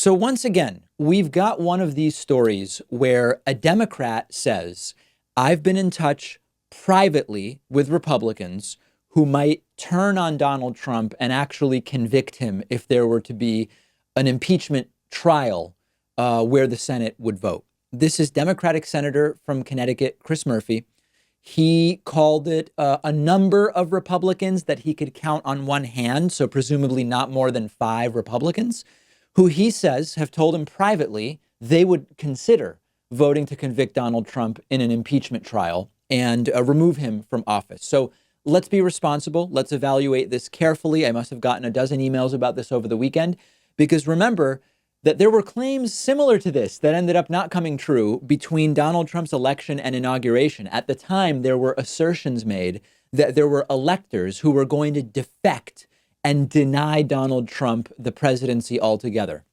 So once again, we've got one of these stories where a Democrat says, I've been in touch privately with Republicans who might turn on Donald Trump and actually convict him if there were to be an impeachment trial where the Senate would vote. This is Democratic Senator from Connecticut, Chris Murphy. He called it a number of Republicans that he could count on one hand, so presumably not more than 5 Republicans, who he says have told him privately they would consider voting to convict Donald Trump in an impeachment trial and remove him from office. So let's be responsible. Let's evaluate this carefully. I must have gotten a dozen emails about this over the weekend, because remember that there were claims similar to this that ended up not coming true between Donald Trump's election and inauguration. At the time, there were assertions made that there were electors who were going to defect and deny Donald Trump the presidency altogether.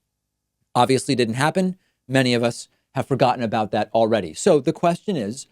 Obviously didn't happen. Many of us have forgotten about that already. So the question is,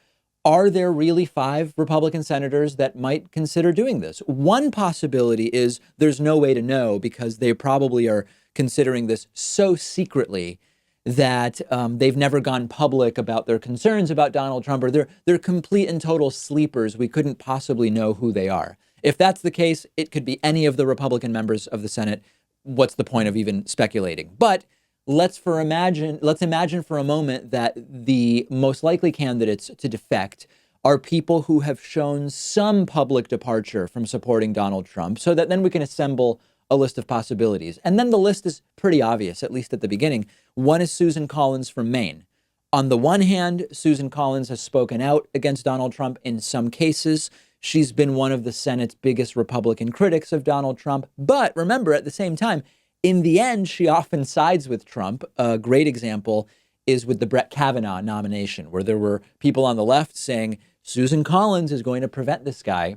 are there really 5 Republican senators that might consider doing this? One possibility is there's no way to know because they probably are considering this so secretly that they've never gone public about their concerns about Donald Trump, or they're complete and total sleepers. We couldn't possibly know who they are. If that's the case, it could be any of the Republican members of the Senate. What's the point of even speculating? But let's imagine for a moment that the most likely candidates to defect are people who have shown some public departure from supporting Donald Trump, so that then we can assemble a list of possibilities. And then the list is pretty obvious, at least at the beginning. One is Susan Collins from Maine. On the one hand, Susan Collins has spoken out against Donald Trump in some cases. She's been one of the Senate's biggest Republican critics of Donald Trump. But remember, at the same time, in the end, she often sides with Trump. A great example is with the Brett Kavanaugh nomination, where there were people on the left saying Susan Collins is going to prevent this guy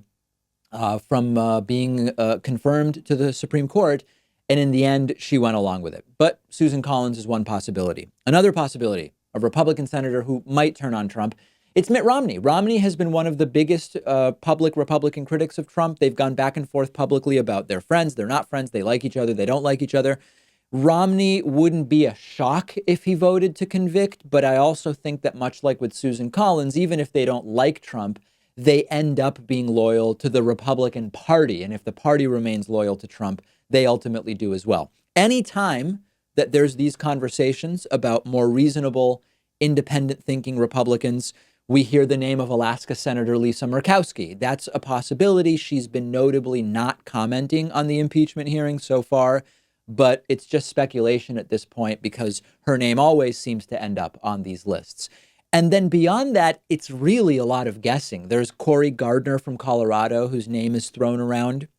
from being confirmed to the Supreme Court. And in the end, she went along with it. But Susan Collins is one possibility. Another possibility, a Republican senator who might turn on Trump, it's Mitt Romney. Romney has been one of the biggest public Republican critics of Trump. They've gone back and forth publicly about their friends. They're not friends. They like each other. They don't like each other. Romney wouldn't be a shock if he voted to convict. But I also think that much like with Susan Collins, even if they don't like Trump, they end up being loyal to the Republican Party. And if the party remains loyal to Trump, they ultimately do as well. Anytime that there's these conversations about more reasonable, independent thinking Republicans, we hear the name of Alaska Senator Lisa Murkowski. That's a possibility. She's been notably not commenting on the impeachment hearing so far, but it's just speculation at this point because her name always seems to end up on these lists. And then beyond that, it's really a lot of guessing. There's Cory Gardner from Colorado, whose name is thrown around.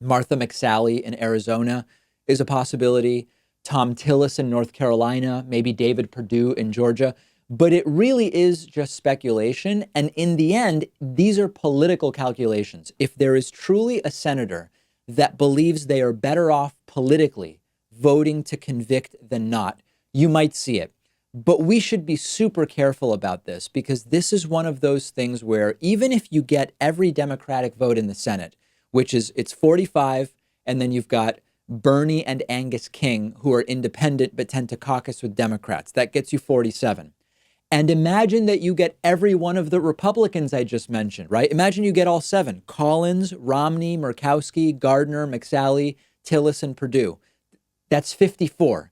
Martha McSally in Arizona is a possibility. Tom Tillis in North Carolina, maybe David Perdue in Georgia. But it really is just speculation. And in the end, these are political calculations. If there is truly a senator that believes they are better off politically voting to convict than not, you might see it. But we should be super careful about this, because this is one of those things where even if you get every Democratic vote in the Senate, which is it's 45, and then you've got Bernie and Angus King, who are independent but tend to caucus with Democrats, that gets you 47. And imagine that you get every one of the Republicans I just mentioned, right? Imagine you get all 7, Collins, Romney, Murkowski, Gardner, McSally, Tillis, and Perdue. That's 54.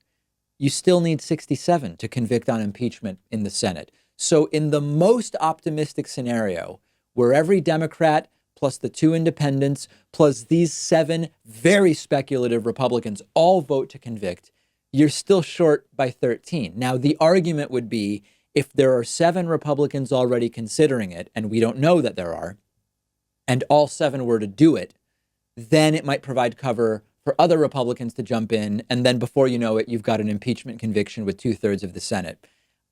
You still need 67 to convict on impeachment in the Senate. So in the most optimistic scenario, where every Democrat plus the 2 independents plus these 7 very speculative Republicans all vote to convict, you're still short by 13. Now, the argument would be if there are 7 Republicans already considering it, and we don't know that there are, and all 7 were to do it, then it might provide cover for other Republicans to jump in. And then before you know it, you've got an impeachment conviction with 2/3 of the Senate.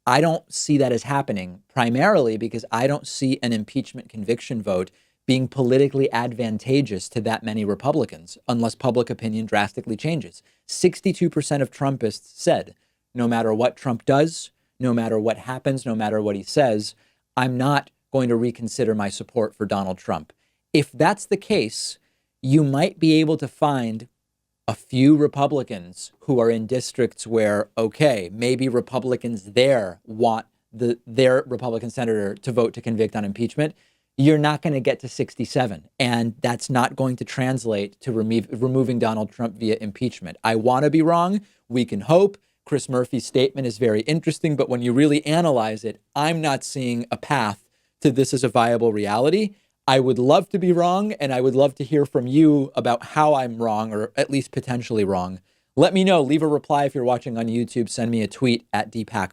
I don't see that as happening, primarily because I don't see an impeachment conviction vote being politically advantageous to that many Republicans unless public opinion drastically changes. 62% of Trumpists said, no matter what Trump does, no matter what happens, no matter what he says, I'm not going to reconsider my support for Donald Trump. If that's the case, you might be able to find a few Republicans who are in districts where, okay, maybe Republicans there want their Republican senator to vote to convict on impeachment, you're not going to get to 67. And that's not going to translate to removing Donald Trump via impeachment. I want to be wrong. We can hope. Chris Murphy's statement is very interesting, but when you really analyze it, I'm not seeing a path to this as a viable reality. I would love to be wrong, and I would love to hear from you about how I'm wrong, or at least potentially wrong. Let me know. Leave a reply if you're watching on YouTube. Send me a tweet at @dpakman.